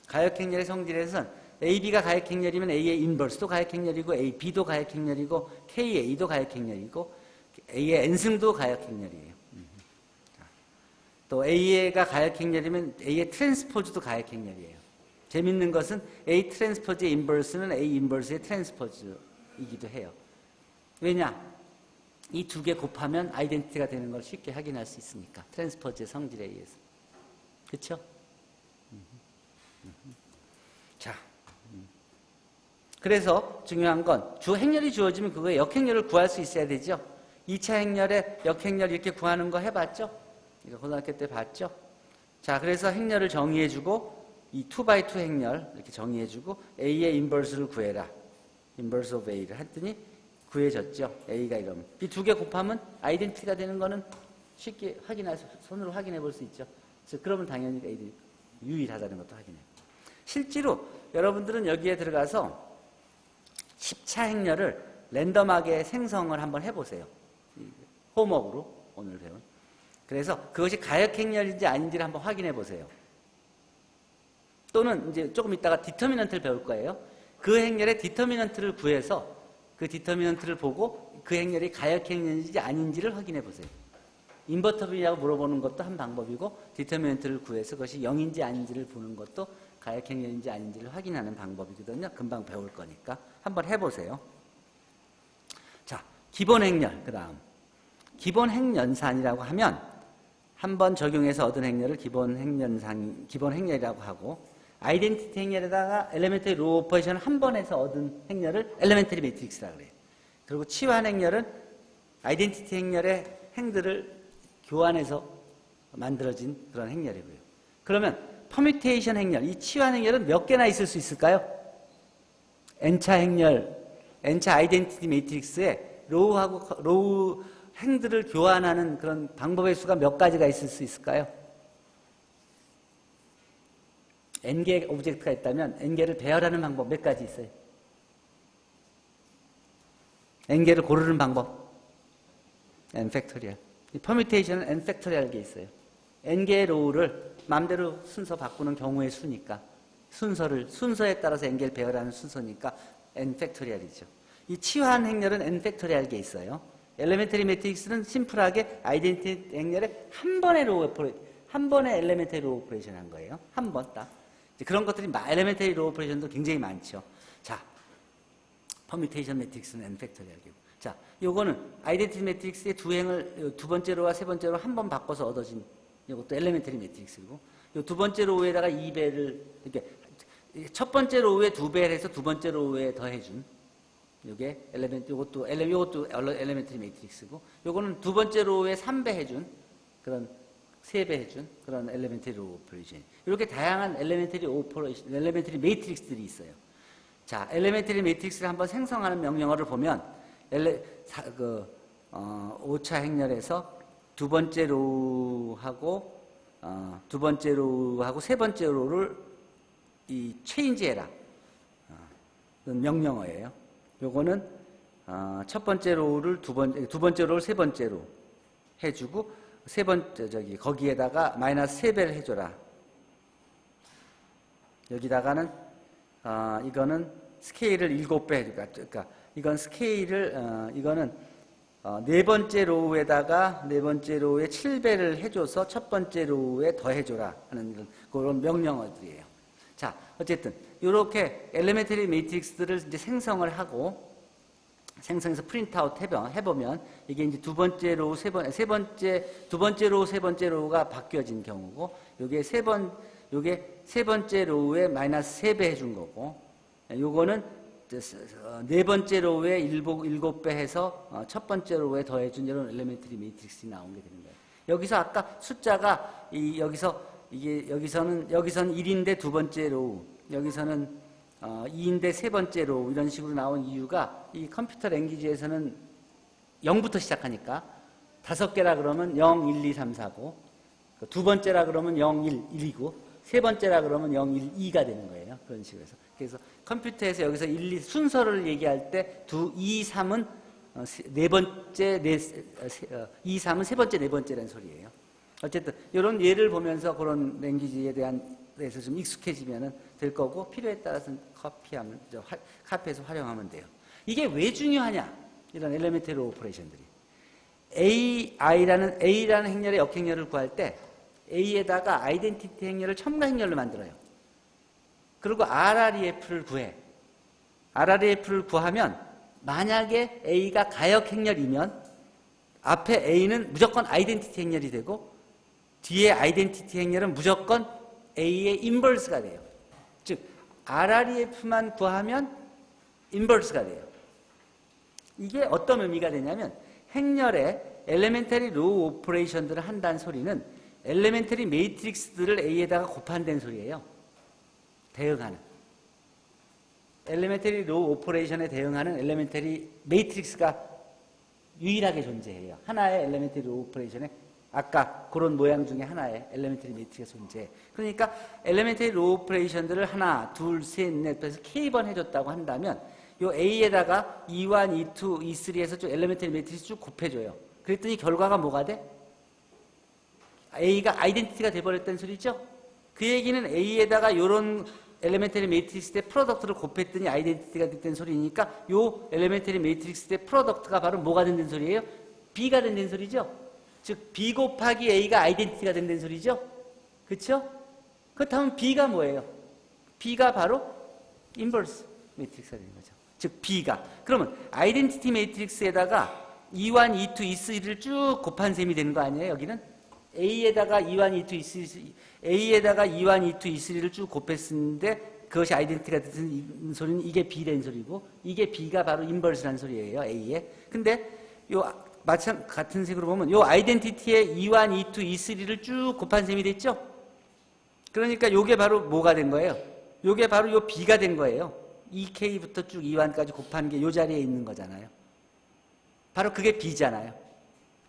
S1: 가역 행렬의 성질에서는 A, B가 가역 행렬이면 A의 인버스도 가역 행렬이고 A, B도 가역 행렬이고 K, A도 가역 행렬이고 A의 n승도 가역 행렬이에요. 또 A가 가역 행렬이면 A의 트랜스포즈도 가역 행렬이에요. 재밌는 것은 A 트랜스포즈의 인버스는 A 인버스의 트랜스포즈이기도 해요. 왜냐? 이 두 개 곱하면 아이덴티티가 되는 걸 쉽게 확인할 수 있으니까. 트랜스포즈의 성질에 의해서. 그렇죠? 자, 그래서 중요한 건 행렬이 주어지면 그거의 역행렬을 구할 수 있어야 되죠. 2차 행렬에 역행렬 이렇게 구하는 거 해봤죠? 이거 고등학교 때 봤죠? 자, 그래서 행렬을 정의해주고 이 2x2 행렬 이렇게 정의해주고 A의 인버스를 구해라. 인버스 오브 A를 했더니 구해졌죠. A가 이러면. 이 두 개 곱하면 아이덴티티가 되는 거는 쉽게 손으로 확인해 볼 수 있죠. 그래서 그러면 당연히 A들이 유일하다는 것도 확인해요. 실제로 여러분들은 여기에 들어가서 10차 행렬을 랜덤하게 생성을 한번 해보세요. 홈워크로 오늘 배운. 그래서 그것이 가역행렬인지 아닌지를 한번 확인해 보세요. 또는 이제 조금 있다가 디터미넌트를 배울 거예요. 그 행렬의 디터미넌트를 구해서 그 디터미넌트를 보고 그 행렬이 가역행렬인지 아닌지를 확인해 보세요. 인버터블이라고 물어보는 것도 한 방법이고 디터미넌트를 구해서 그것이 0인지 아닌지를 보는 것도 가역행렬인지 아닌지를 확인하는 방법이거든요. 금방 배울 거니까 한번 해보세요. 자, 기본 행렬 그 다음 기본 행연산이라고 하면 한번 적용해서 얻은 행렬을 기본 행렬이라고 하고 아이덴티티 행렬에다가 엘레멘터리 로우 오퍼레이션을 한 번 해서 얻은 행렬을 엘레멘터리 매트릭스라고 그래요. 그리고 치환 행렬은 아이덴티티 행렬의 행들을 교환해서 만들어진 그런 행렬이고요. 그러면 퍼뮤테이션 행렬, 이 치환 행렬은 몇 개나 있을 수 있을까요? N차 행렬, N차 아이덴티티 매트릭스에 로우 행들을 교환하는 그런 방법의 수가 몇 가지가 있을 수 있을까요? N개의 오브젝트가 있다면 N개를 배열하는 방법 몇 가지 있어요? N개를 고르는 방법 N 팩토리얼. 이 퍼뮤테이션은 N 팩토리얼 게 있어요. N개의 로우를 마음대로 순서 바꾸는 경우의 수니까 순서에 따라서 N개를 배열하는 순서니까 N 팩토리얼이죠. 이 치환 행렬은 N 팩토리얼 게 있어요. 엘레멘터리 매트릭스는 심플하게 아이덴티티 행렬에 한 번에 엘레멘터리 로우 오퍼레이션 한 거예요. 한 번 딱. 그런 것들이 엘레멘터리 로우 오퍼레이션도 굉장히 많죠. 자, 퍼뮤테이션 매트릭스는 N 팩토리얼이고. 자, 요거는 아이덴티티 매트릭스의 두 행을 두 번째 로와 세 번째 로 한 번 바꿔서 얻어진 이것도 엘레멘터리 매트릭스고, 요 두 번째 로우에다가 2배를 이렇게 첫 번째 로우에 2배를 해서 두 번째 로우에 더해준 요게 요것도 엘레멘터리 매트릭스고, 요거는 두 번째 로우에 3배 해준 그런 3배 해준 그런 엘레멘터리 로우 오퍼레이션. 이렇게 다양한 엘레멘터리 매트릭스들이 있어요. 자, 엘레멘터리 매트릭스를 한번 생성하는 명령어를 보면 5차 행렬에서 두 번째 로우하고 세 번째 로우를 이 체인지해라. 명령어예요. 요거는 첫 번째 로우를 두 번째 로우를 세 번째로 해주고 거기에다가 마이너스 3배를 해줘라. 여기다가는 이거는 스케일을 7배 해줄까. 그러니까 이건 스케일을 이거는 네 번째 로우에다가 네 번째 로우에 7배를 해줘서 첫 번째 로우에 더해줘라 하는 그런 명령어들이에요. 자, 어쨌든 이렇게 엘레멘터리 매트릭스들을 이제 생성을 하고 생성해서 프린트아웃 해보면 이게 이제 두 번째 로우 두 번째 로우 세 번째 로우가 바뀌어진 경우고, 요게 세 번째 로우에 마이너스 3배 해준 거고, 요거는 네 번째 로우에 7배 해서 첫 번째 로우에 더해준 이런 엘레멘터리 매트릭스가 나온 게 되는 거예요. 여기서 아까 숫자가 여기서는 1인데 두 번째 로우, 여기서는 2인데 세 번째 로우 이런 식으로 나온 이유가 이 컴퓨터 랭귀지에서는 0부터 시작하니까 5개라 그러면 0, 1, 2, 3, 4고 두 번째라 그러면 0, 1, 1이고 세 번째라 그러면 0, 1, 2가 되는 거예요. 그런 식으로 해서. 그래서 컴퓨터에서 여기서 1, 2 순서를 얘기할 때 2, 3은 네 번째, 2, 3은 세 번째, 네 번째라는 소리예요. 어쨌든 이런 예를 보면서 그런 랭귀지에 대해서 좀 익숙해지면 될 거고, 필요에 따라서는 카피해서 활용하면 돼요. 이게 왜 중요하냐? 이런 엘레멘터리 오퍼레이션들이. A라는 행렬의 역행렬을 구할 때 A에다가 아이덴티티 행렬을 첨가 행렬로 만들어요. 그리고 RREF를 구해. RREF를 구하면 만약에 A가 가역 행렬이면 앞에 A는 무조건 아이덴티티 행렬이 되고 뒤에 아이덴티티 행렬은 무조건 A의 인버스가 돼요. 즉 RREF만 구하면 인버스가 돼요. 이게 어떤 의미가 되냐면 행렬에 엘레멘터리 로우 오퍼레이션들을 한다는 소리는 엘레멘터리 매트릭스들을 A에다가 곱한다는 소리예요. 대응하는. 엘레멘터리 로우 오퍼레이션에 대응하는 엘레멘터리 매트릭스가 유일하게 존재해요. 하나의 엘레멘터리 로우 오퍼레이션에 아까 그런 모양 중에 하나의 엘레멘터리 매트릭스가 존재해. 그러니까 엘레멘터리 로우 오퍼레이션들을 하나, 둘, 셋, 넷 해서 K번 해줬다고 한다면 요 A에다가 E1, E2, E3 해서 쭉 엘레멘터리 매트릭스 쭉 곱해줘요. 그랬더니 결과가 뭐가 돼? A가 아이덴티티가 돼버렸다는 소리죠. 그 얘기는 A에다가 요런 엘레멘터리 매트릭스 때 프로덕트를 곱했더니 아이덴티티가 됐다는 소리니까 요 엘레멘터리 매트릭스 때 프로덕트가 바로 뭐가 된다는 소리예요? B가 된다는 소리죠. 즉 B 곱하기 A가 아이덴티티가 된다는 소리죠. 그렇죠? 그렇다면 B가 뭐예요? B가 바로 인버스 매트릭스가 되는 거죠. 즉 B가. 그러면 아이덴티티 매트릭스에다가 E1, E2, E3를 쭉 곱한 셈이 되는 거 아니에요? 여기는 A에다가 E1, E2, E3, A에다가 E1, E2, E3를 쭉 곱했는데 그것이 아이덴티티가 되는 소리는 이게 B라는 소리고 이게 B가 바로 인버스라는 소리예요. A에. 근데 요 같은 식으로 보면 요 아이덴티티에 E1, E2, E3를 쭉 곱한 셈이 됐죠? 그러니까 요게 바로 뭐가 된 거예요? 요게 바로 요 B가 된 거예요. EK부터 쭉 E1까지 곱한 게 요 자리에 있는 거잖아요. 바로 그게 B잖아요.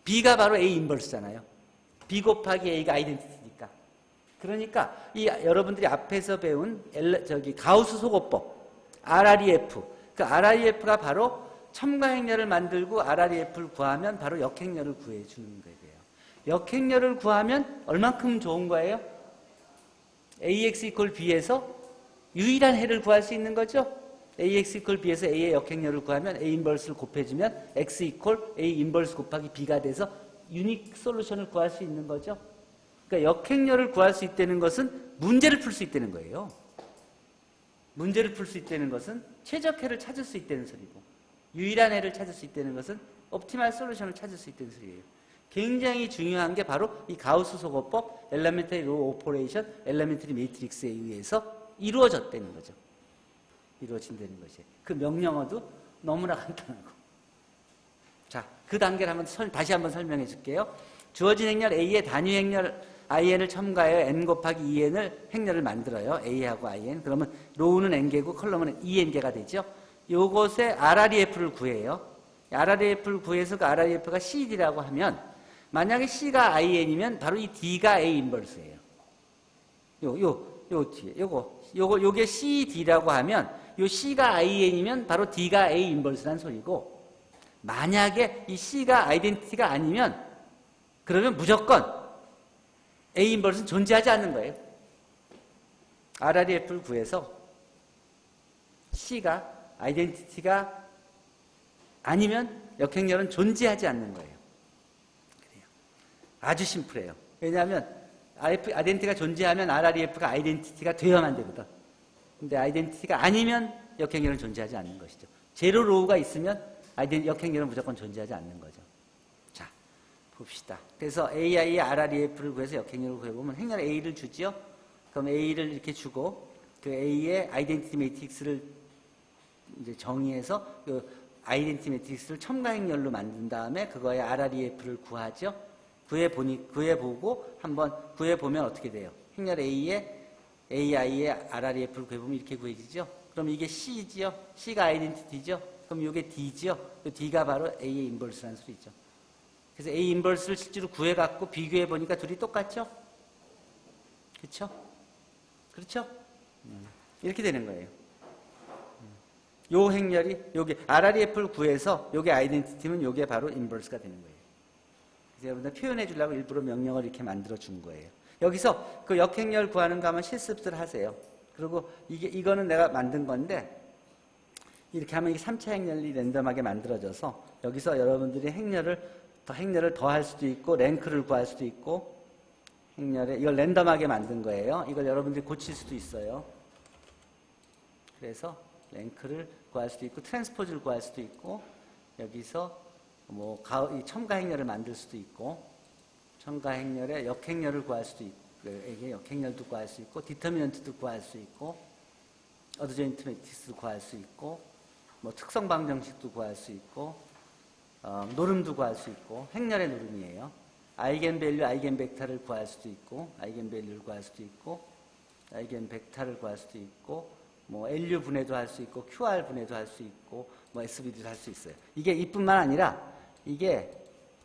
S1: B가 바로 A 인버스잖아요. B 곱하기 A가 아이덴티티니까. 그러니까 이 여러분들이 앞에서 배운 가우스 소거법 RREF 그 RREF가 바로 첨가행렬을 만들고 RREF를 구하면 바로 역행렬을 구해주는 거예요. 역행렬을 구하면 얼만큼 좋은 거예요? AX 이퀄 B에서 유일한 해를 구할 수 있는 거죠. AX 이퀄 B에서 A의 역행렬을 구하면 A 인버스를 곱해주면 X 이퀄 A 인버스 곱하기 B가 돼서 유닉 솔루션을 구할 수 있는 거죠. 그러니까 역행렬을 구할 수 있다는 것은 문제를 풀 수 있다는 거예요. 문제를 풀 수 있다는 것은 최적해를 찾을 수 있다는 소리고 유일한 해를 찾을 수 있다는 것은 옵티멀 솔루션을 찾을 수 있다는 소리예요. 굉장히 중요한 게 바로 이 가우스 소거법, 엘레멘터리 로우 오퍼레이션, 엘레멘터리 매트릭스에 의해서 이루어졌다는 거죠. 이루어진다는 것이. 그 명령어도 너무나 간단하고. 자, 그 단계를 다시 한번 설명해 줄게요. 주어진 행렬 A의 단위 행렬 IN을 첨가하여 N 곱하기 2N을 행렬을 만들어요. A하고 IN. 그러면 로우는 N개고 컬럼은 2N개가 되죠. 요것에 RREF를 구해요. RREF를 구해서 그 RREF가 CD라고 하면 만약에 C가 IN이면 바로 이 D가 A 인버스예요. 요게 CD라고 하면 요 C가 IN이면 바로 D가 A 인버스란 소리고 만약에 이 C가 아이덴티티가 아니면 그러면 무조건 A 인버스는 존재하지 않는 거예요. RREF를 구해서 C가 아이덴티티가 아니면 역행렬은 존재하지 않는 거예요. 그래요. 아주 심플해요. 왜냐하면 아이덴티티가 존재하면 RREF가 아이덴티티가 되어야만 되거든. 근데 아이덴티티가 아니면 역행렬은 존재하지 않는 것이죠. 제로 로우가 있으면 역행렬은 무조건 존재하지 않는 거죠. 자, 봅시다. 그래서 AI의 RREF를 구해서 역행렬을 구해보면 행렬 A를 주죠. 그럼 A를 이렇게 주고 그 A의 아이덴티티 매트릭스를 이제 정의해서 그 아이덴티티 매트릭스를 첨가행렬로 만든 다음에 그거의 RREF를 구하죠. 구해보고 한번 구해보면 어떻게 돼요? 행렬 AI의 RREF를 구해보면 이렇게 구해지죠. 그럼 이게 C지요. C가 아이덴티티죠. 그럼 이게 D지요. D가 바로 A의 인버스라는 소리죠. 그래서 A 인버스를 실제로 구해갖고 비교해보니까 둘이 똑같죠? 그렇죠? 그렇죠? 이렇게 되는 거예요. 요 행렬이 요게 RREF를 구해서 요게 아이덴티티면 요게 바로 인버스가 되는 거예요. 그래서 여러분들 표현해 주려고 일부러 명령을 이렇게 만들어 준 거예요. 여기서 그 역행렬 구하는 거 하면 실습들 하세요. 그리고 이거는 내가 만든 건데 이렇게 하면 이게 3차 행렬이 랜덤하게 만들어져서 여기서 여러분들이 행렬을 더 할 수도 있고 랭크를 구할 수도 있고 이걸 랜덤하게 만든 거예요. 이걸 여러분들이 고칠 수도 있어요. 그래서 랭크를 구할 수도 있고 트랜스포즈를 구할 수도 있고 여기서 이 첨가 행렬을 만들 수도 있고 첨가 행렬에 역행렬을 구할 수도 있고 이게 역행렬도 구할 수 있고 디터미넌트도 구할 수 있고 어드조인트 매트릭스도 구할 수 있고 특성 방정식도 구할 수 있고 노름도 구할 수 있고 행렬의 노름이에요. 아이겐밸류, 아이겐벡터를 구할 수도 있고 아이겐밸류를 구할 수도 있고 아이겐벡터를 구할 수도 있고 LU 분해도 할 수 있고 QR 분해도 할 수 있고 SVD도 할 수 있어요. 이게 이뿐만 아니라 이게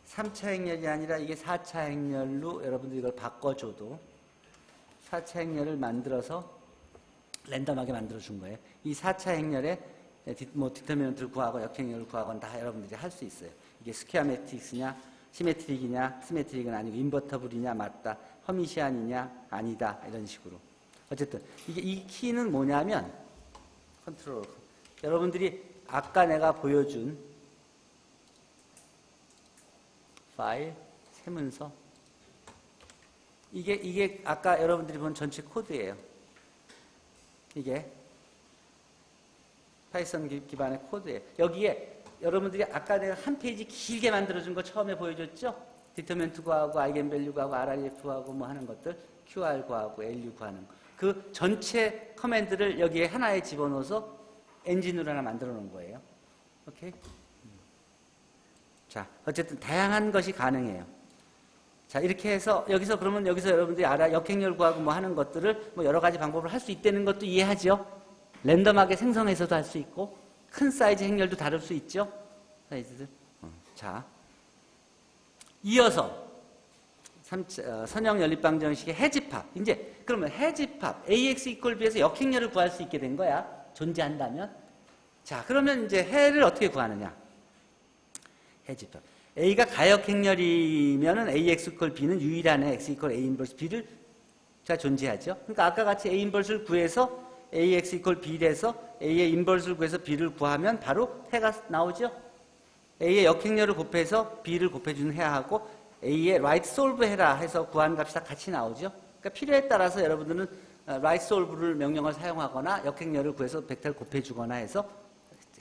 S1: 3차 행렬이 아니라 이게 4차 행렬로 여러분들이 이걸 바꿔줘도 4차 행렬을 만들어서 랜덤하게 만들어준 거예요. 이 4차 행렬에 디터미넌트를 구하고 역행렬을 구하고는 다 여러분들이 할 수 있어요. 이게 스퀘어 매트릭스냐 시메트릭이냐, 시메트릭은 아니고 인버터블이냐, 맞다. 허미시안이냐, 아니다. 이런 식으로. 어쨌든 이게 이 키는 뭐냐면 컨트롤. 여러분들이 아까 내가 보여준 파일, 세문서. 이게 아까 여러분들이 본 전체 코드예요. 이게 파이썬 기반의 코드예요. 여기에 여러분들이 아까 내가 한 페이지 길게 만들어준 거 처음에 보여줬죠? 디터미넌트 구하고 아이겐밸류 구하고 RRF 구하고 뭐 하는 것들, QR 구하고 LU 구하는 거. 그 전체 커맨드를 여기에 하나에 집어넣어서 엔진으로 하나 만들어 놓은 거예요. 오케이? 자, 어쨌든 다양한 것이 가능해요. 자, 이렇게 해서 여기서 그러면 여기서 여러분들이 역행렬 구하고 뭐 하는 것들을 뭐 여러 가지 방법을 할 수 있다는 것도 이해하죠? 랜덤하게 생성해서도 할 수 있고 큰 사이즈 행렬도 다룰 수 있죠? 사이즈들. 자, 이어서 선형 연립방정식의 해집합. 이제 그러면 해집합 AX 이퀄 B에서 역행렬을 구할 수 있게 된 거야. 존재한다면. 자, 그러면 이제 해를 어떻게 구하느냐? 해집합. A가 가역행렬이면은 AX 이퀄 B는 유일한 X 이퀄 A 인버스 B를 자 존재하죠. 그러니까 아까 같이 A 인버스를 구해서 AX 이퀄 B에서 A의 인버스를 구해서 B를 구하면 바로 해가 나오죠. A의 역행렬을 곱해서 B를 곱해주는 해하고 A의 right solve 해라 해서 구한 값이 다 같이 나오죠. 그러니까 필요에 따라서 여러분들은 right solve를 명령을 사용하거나 역행렬을 구해서 벡터를 곱해주거나 해서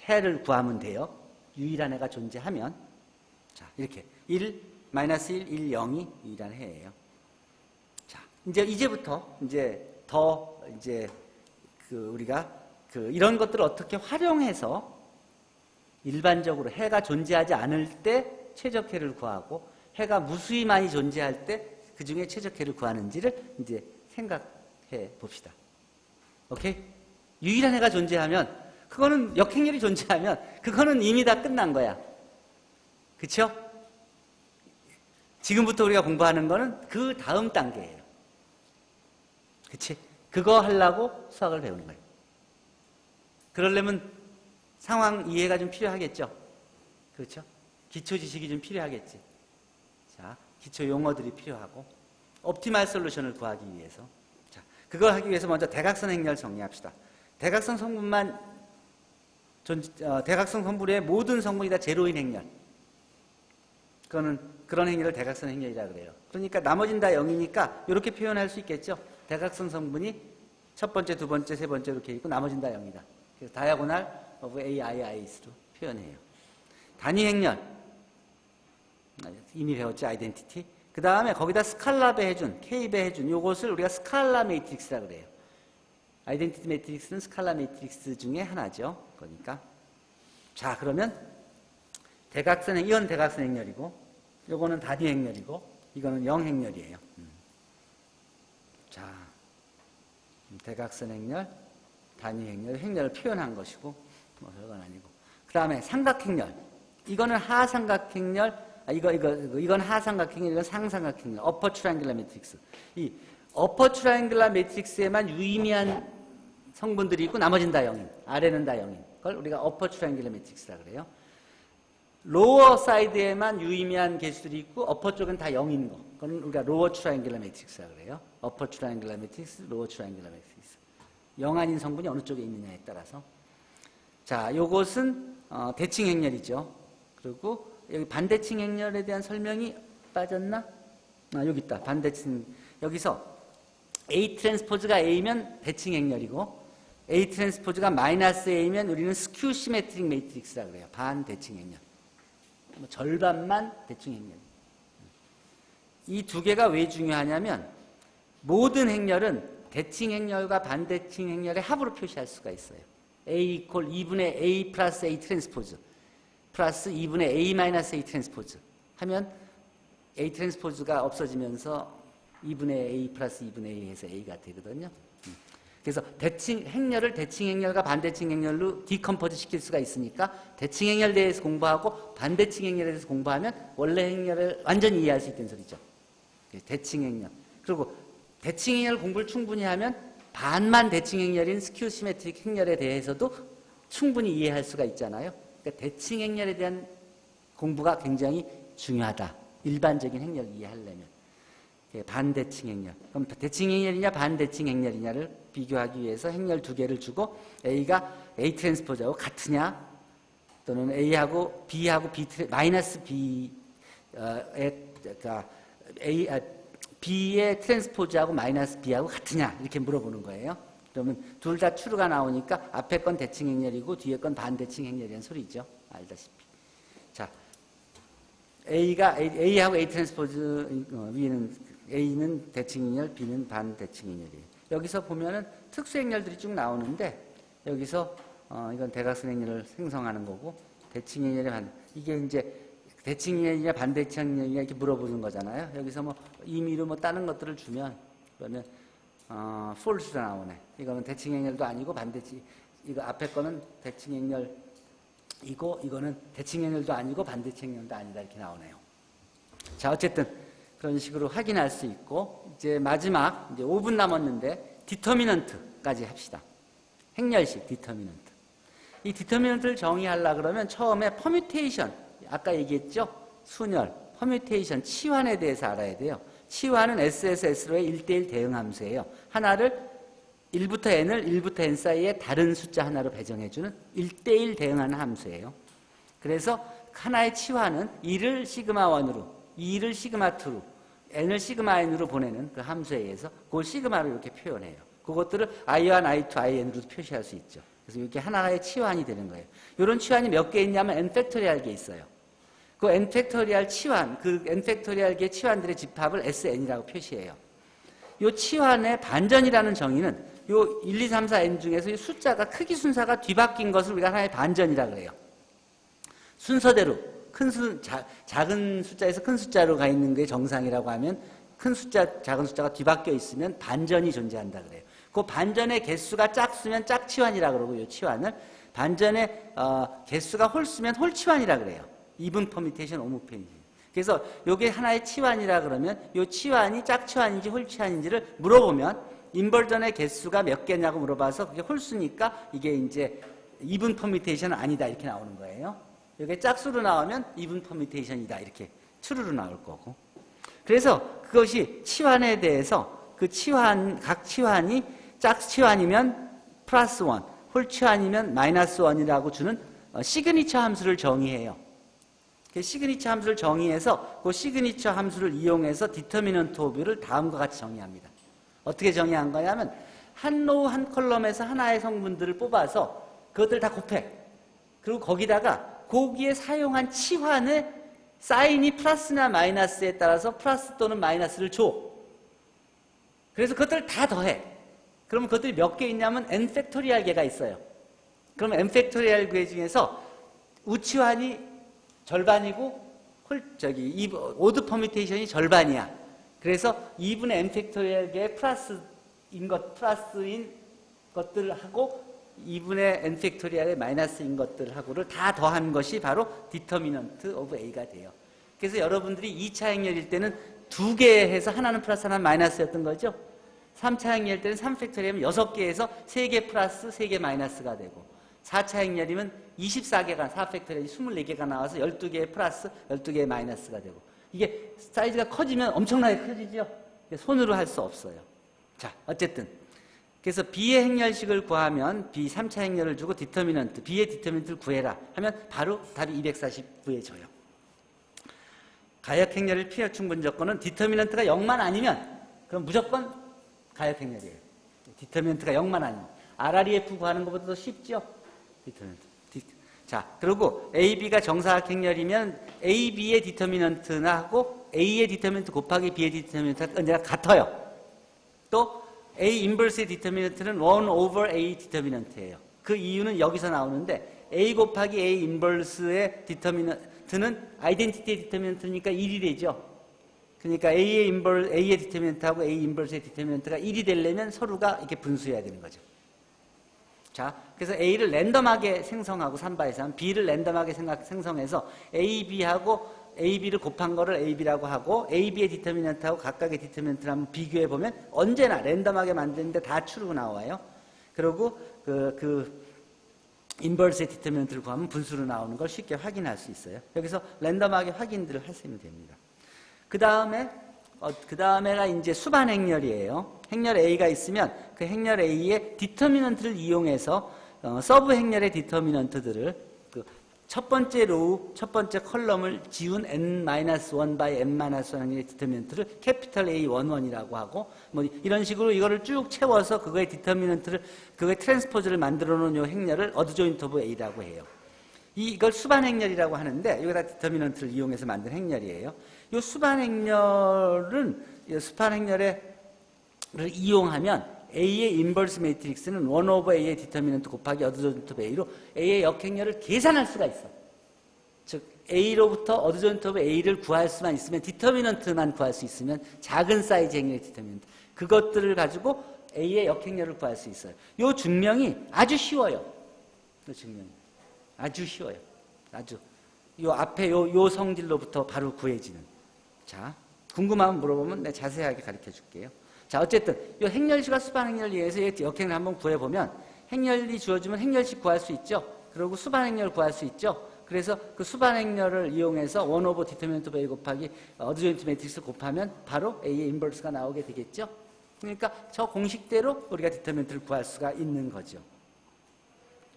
S1: 해를 구하면 돼요. 유일한 해가 존재하면. 자, 이렇게 1, 마이너스 1, 1, 0이 유일한 해예요. 자, 이제부터 우리가 이런 것들을 어떻게 활용해서 일반적으로 해가 존재하지 않을 때 최적해를 구하고 해가 무수히 많이 존재할 때 그 중에 최적해를 구하는지를 이제 생각해 봅시다. 오케이? 유일한 해가 존재하면 그거는 역행렬이 존재하면 그거는 이미 다 끝난 거야. 그쵸? 지금부터 우리가 공부하는 거는 그 다음 단계예요. 그치? 그거 하려고 수학을 배우는 거예요. 그러려면 상황 이해가 좀 필요하겠죠? 그렇죠? 기초 지식이 좀 필요하겠지. 자, 기초 용어들이 필요하고, 옵티멀 솔루션을 구하기 위해서. 자, 그걸 하기 위해서 먼저 대각선 행렬 정리합시다. 대각선 성분만, 대각선 성분의 모든 성분이 다 제로인 행렬. 그런 행렬을 대각선 행렬이라고 그래요. 그러니까 나머지는 다 0이니까 이렇게 표현할 수 있겠죠? 대각선 성분이 첫 번째, 두 번째, 세 번째 이렇게 있고 나머지는 다 0이다. 그래서 다이아고널 of AIIS로 표현해요. 단위 행렬. 이미 배웠지, 아이덴티티. 그 다음에 거기다 스칼라 배해준, K 배해준 요것을 우리가 스칼라 매트릭스라고 그래요. 아이덴티티 매트릭스는 스칼라 매트릭스 중에 하나죠. 그러니까. 자, 그러면 이건 대각선 행렬이고, 요거는 단위 행렬이고, 이거는 0 행렬이에요. 자, 대각선 행렬, 단위 행렬, 행렬을 표현한 것이고, 뭐 별건 아니고. 그 다음에 삼각행렬. 이거는 하삼각행렬, 이건 하삼각행렬, 이건 상삼각행렬, 어퍼 트라이앵글라 매트릭스. 이 어퍼 트라이앵글라 매트릭스에만 유의미한 성분들이 있고 나머지는 다 0인, 아래는 다 0인. 그걸 우리가 어퍼 트라이앵글라 매트릭스라고 그래요. 로어 사이드에만 유의미한 개수들이 있고 어퍼 쪽은 다 0인 거. 그건 우리가 로어 트라이앵글라 매트릭스라고 그래요. 어퍼 트라이앵글라 매트릭스, 로어 트라이앵글라 매트릭스. 0 아닌 성분이 어느 쪽에 있느냐에 따라서. 자, 요것은 대칭 행렬이죠. 그리고 여기 반대칭 행렬에 대한 설명이 빠졌나? 여기 있다. 반대칭. 여기서 A 트랜스포즈가 A면 대칭 행렬이고 A 트랜스포즈가 마이너스 A면 우리는 스큐 시메트릭 매트릭스라고 그래요. 반대칭 행렬. 뭐 절반만 대칭 행렬. 이 두 개가 왜 중요하냐면 모든 행렬은 대칭 행렬과 반대칭 행렬의 합으로 표시할 수가 있어요. A 이퀄 2분의 A 플러스 A 트랜스포즈 플러스 2분의 A 마이너스 A 트랜스포즈 하면 A 트랜스포즈가 없어지면서 2분의 A 플러스 2분의 A 해서 A가 되거든요. 그래서 행렬을 대칭 행렬과 반대칭 행렬로 디컴포즈 시킬 수가 있으니까 대칭 행렬에 대해서 공부하고 반대칭 행렬에 대해서 공부하면 원래 행렬을 완전히 이해할 수 있다는 소리죠. 대칭 행렬. 그리고 대칭 행렬 공부를 충분히 하면 반만 대칭 행렬인 스큐 시메트릭 행렬에 대해서도 충분히 이해할 수가 있잖아요. 그러니까 대칭 행렬에 대한 공부가 굉장히 중요하다. 일반적인 행렬 이해하려면. 반대칭 행렬. 그럼 대칭 행렬이냐 반대칭 행렬이냐를 비교하기 위해서 행렬 두 개를 주고 A가 A 트랜스포즈하고 같으냐 또는 A하고 B하고 마이너스 B의 그러니까 B의 트랜스포즈하고 마이너스 B하고 같으냐 이렇게 물어보는 거예요. 그러면 둘 다 true가 나오니까 앞에 건 대칭 행렬이고 뒤에 건 반대칭 행렬이라는 소리죠. 알다시피. 자, A하고 A 트랜스포즈 위에는 A는 대칭 행렬, B는 반대칭 행렬이에요. 여기서 보면은 특수 행렬들이 쭉 나오는데 여기서 이건 대각선 행렬을 생성하는 거고 대칭 행렬이 이게 이제 대칭 행렬이냐 반대칭 행렬이냐 이렇게 물어보는 거잖아요. 여기서 뭐 임의로 뭐 다른 것들을 주면 그러면 false가 나오네. 이거는 대칭 행렬도 아니고 반대칭 이거 앞에 거는 대칭 행렬이고 이거는 대칭 행렬도 아니고 반대칭 행렬도 아니다 이렇게 나오네요. 자, 어쨌든 그런 식으로 확인할 수 있고 이제 마지막 이제 5분 남았는데 디터미넌트까지 합시다. 행렬식 디터미넌트. 이 디터미넌트를 정의하려고 그러면 처음에 퍼뮤테이션 아까 얘기했죠? 순열, 퍼뮤테이션, 치환에 대해서 알아야 돼요. 치환은 SSS로의 1대1 대응 함수예요. 하나를 1부터 n을 1부터 n 사이에 다른 숫자 하나로 배정해주는 1대1 대응하는 함수예요. 그래서 하나의 치환은 1을 시그마1으로 2를 시그마2로 n을 시그마 n으로 보내는 그 함수에 의해서 그걸 시그마로 이렇게 표현해요. 그것들을 I1, I2, IN으로도 표시할 수 있죠. 그래서 이렇게 하나의 치환이 되는 거예요. 이런 치환이 몇 개 있냐면 n 팩토리얼 게 있어요. 그 n 팩토리얼 치환, 그 n 팩토리얼 의 치환들의 집합을 SN이라고 표시해요. 이 치환의 반전이라는 정의는 요 1, 2, 3, 4, n 중에서 이 숫자가 크기 순서가 뒤바뀐 것을 우리가 하나의 반전이라고 그래요. 순서대로 작은 숫자에서 큰 숫자로 가 있는 게 정상이라고 하면 큰 숫자, 작은 숫자가 뒤바뀌어 있으면 반전이 존재한다 그래요. 그 반전의 개수가 짝수면 짝치환이라고 그러고 이 치환을 반전의 개수가 홀수면 홀치환이라고 그래요. 이분 퍼뮤테이션, 오무 퍼뮤테이션. 그래서 이게 하나의 치환이라 그러면 이 치환이 짝치환인지 홀치환인지를 물어보면 인버전의 개수가 몇 개냐고 물어봐서 그게 홀수니까 이게 이제 이분 퍼뮤테이션은 아니다 이렇게 나오는 거예요. 이게 짝수로 나오면 이분 퍼뮤테이션이다 이렇게 true로 나올 거고. 그래서 그것이 치환에 대해서 그 치환 각 치환이 짝치환이면 플러스 1, 홀치환이면 마이너스 1이라고 주는 시그니처 함수를 정의해요. 그 시그니처 함수를 정의해서 그 시그니처 함수를 이용해서 디터미넌트 오브를 다음과 같이 정의합니다. 어떻게 정의한 거냐면 한 로우 한 컬럼에서 하나의 성분들을 뽑아서 그것들 다 곱해. 그리고 거기다가 거기에 사용한 치환의 사인이 플러스나 마이너스에 따라서 플러스 또는 마이너스를 줘. 그래서 그것들을 다 더해. 그러면 그것들이 몇 개 있냐면 n 팩토리얼 개가 있어요. 그러면 n 팩토리얼 개 중에서 우치환이 절반이고 오드 퍼뮤테이션이 절반이야. 그래서 2분의 n 팩토리얼 개의 플러스인 것들하고 2분의 n 팩토리얼의 마이너스인 것들하고를 다 더한 것이 바로 디터미넌트 오브 A가 돼요. 그래서 여러분들이 2차 행렬일 때는 2개 해서 하나는 플러스 하나는 마이너스였던 거죠. 3차 행렬일 때는 3팩토리얼이면 6개 해서 3개 플러스 3개 마이너스가 되고 4차 행렬이면 24개가 4팩토리얼이 24개가 나와서 12개의 플러스 12개의 마이너스가 되고 이게 사이즈가 커지면 엄청나게 커지죠. 손으로 할 수 없어요. 자, 어쨌든 그래서 B의 행렬식을 구하면 B 3차 행렬을 주고 디터미넌트, B의 디터미넌트를 구해라 하면 바로 답이 249에 줘요. 가역 행렬의 피해 충분 조건은 디터미넌트가 0만 아니면 그럼 무조건 가역 행렬이에요. 디터미넌트가 0만 아니면 RREF 구하는 것보다 더 쉽죠? 디터미넌트. 자, 그리고 AB가 정사각 행렬이면 AB의 디터미넌트나 하고 A의 디터미넌트 곱하기 B의 디터미넌트가 언제나 같아요. 또 A 인버스의 디터미넌트는 1 over A 디터미넌트예요. 그 이유는 여기서 나오는데 A 곱하기 A 인버스의 디터미넌트는 아이덴티티의 디터미넌트니까 1이 되죠. 그러니까 A의 디터미넌트하고 A 인버스의 디터미넌트가 1이 되려면 서로가 이렇게 분수해야 되는 거죠. 자, 그래서 A를 랜덤하게 생성하고 3바에서 하면 B를 랜덤하게 생성해서 AB하고 AB를 곱한 거를 AB라고 하고 AB의 디터미넌트하고 각각의 디터미넌트를 한번 비교해 보면 언제나 랜덤하게 만드는데 다 true로 나와요. 그리고 인버스의 디터미넌트를 구하면 분수로 나오는 걸 쉽게 확인할 수 있어요. 여기서 랜덤하게 확인들을 하시면 됩니다. 그 다음에가 이제 수반 행렬이에요. 행렬 A가 있으면 그 행렬 A의 디터미넌트를 이용해서 서브 행렬의 디터미넌트들을 그 첫 번째 로우, 첫 번째 컬럼을 지운 n-1 by n-1 행렬의 디터미넌트를 캐피털 A11이라고 하고 뭐 이런 식으로 이거를 쭉 채워서 그거의 디터미넌트를 그거의 트랜스포즈를 만들어 놓은 요 행렬을 어드조인트 오브 A라고 해요. 이걸 수반 행렬이라고 하는데 여기다 디터미넌트를 이용해서 만든 행렬이에요. 이 수반 행렬을 이용하면 A의 인버스 매트릭스는 1 over A의 디터미넌트 곱하기 어드조인트 오브 A로 A의 역행렬을 계산할 수가 있어. 즉 A로부터 어드조인트 오브 A를 구할 수만 있으면 디터미넌트만 구할 수 있으면 작은 사이즈 행렬의 디터미넌트 그것들을 가지고 A의 역행렬을 구할 수 있어요. 이 증명이 아주 쉬워요. 이 증명이 아주 쉬워요. 아주 요 앞에 요 성질로부터 바로 구해지는. 자, 궁금하면 물어보면 내가 자세하게 가르쳐 줄게요. 자, 어쨌든 이 행렬식과 수반 행렬에 의해서 역행을 한번 구해보면 행렬이 주어지면 행렬식 구할 수 있죠. 그리고 수반 행렬 구할 수 있죠. 그래서 그 수반 행렬을 이용해서 1 over 디터미넌트 오브 A 곱하기 어드조인트 매트릭스 곱하면 바로 A의 인버스가 나오게 되겠죠. 그러니까 저 공식대로 우리가 디터미넌트를 구할 수가 있는 거죠.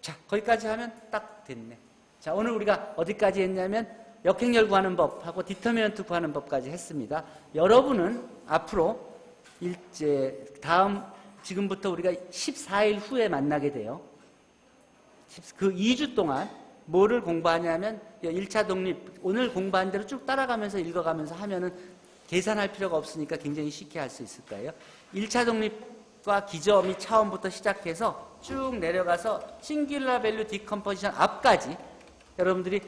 S1: 자, 거기까지 하면 딱 됐네. 자, 오늘 우리가 어디까지 했냐면 역행렬 구하는 법하고 디터미넌트 구하는 법까지 했습니다. 여러분은 앞으로 지금부터 우리가 14일 후에 만나게 돼요. 그 2주 동안 뭐를 공부하냐면 1차 독립, 오늘 공부한 대로 쭉 따라가면서 읽어가면서 하면은 계산할 필요가 없으니까 굉장히 쉽게 할 수 있을 거예요. 1차 독립과 기저음이 차원부터 시작해서 쭉 내려가서 싱귤러 밸류 디컴포지션 앞까지 여러분들이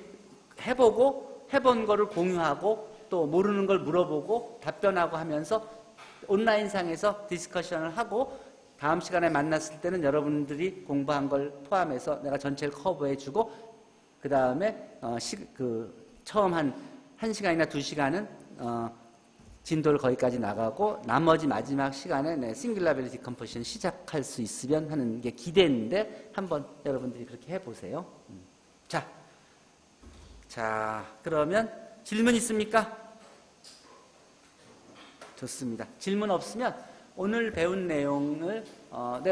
S1: 해본 거를 공유하고 또 모르는 걸 물어보고 답변하고 하면서 온라인상에서 디스커션을 하고 다음 시간에 만났을 때는 여러분들이 공부한 걸 포함해서 내가 전체를 커버해주고 그 다음에 처음 한 1시간이나 2시간은 진도를 거기까지 나가고 나머지 마지막 시간에 싱귤러 밸류 디컴포지션 시작할 수 있으면 하는 게 기대인데 한번 여러분들이 그렇게 해보세요. 자, 그러면 질문 있습니까? 좋습니다. 질문 없으면 오늘 배운 내용을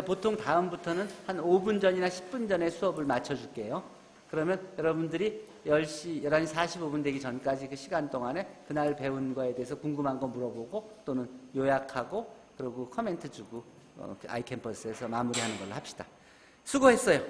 S1: 보통 다음부터는 한 5분 전이나 10분 전에 수업을 맞춰줄게요. 그러면 여러분들이 10시, 11시 45분 되기 전까지 그 시간 동안에 그날 배운 거에 대해서 궁금한 거 물어보고 또는 요약하고 그리고 코멘트 주고 아이캠퍼스에서 마무리하는 걸로 합시다. 수고했어요.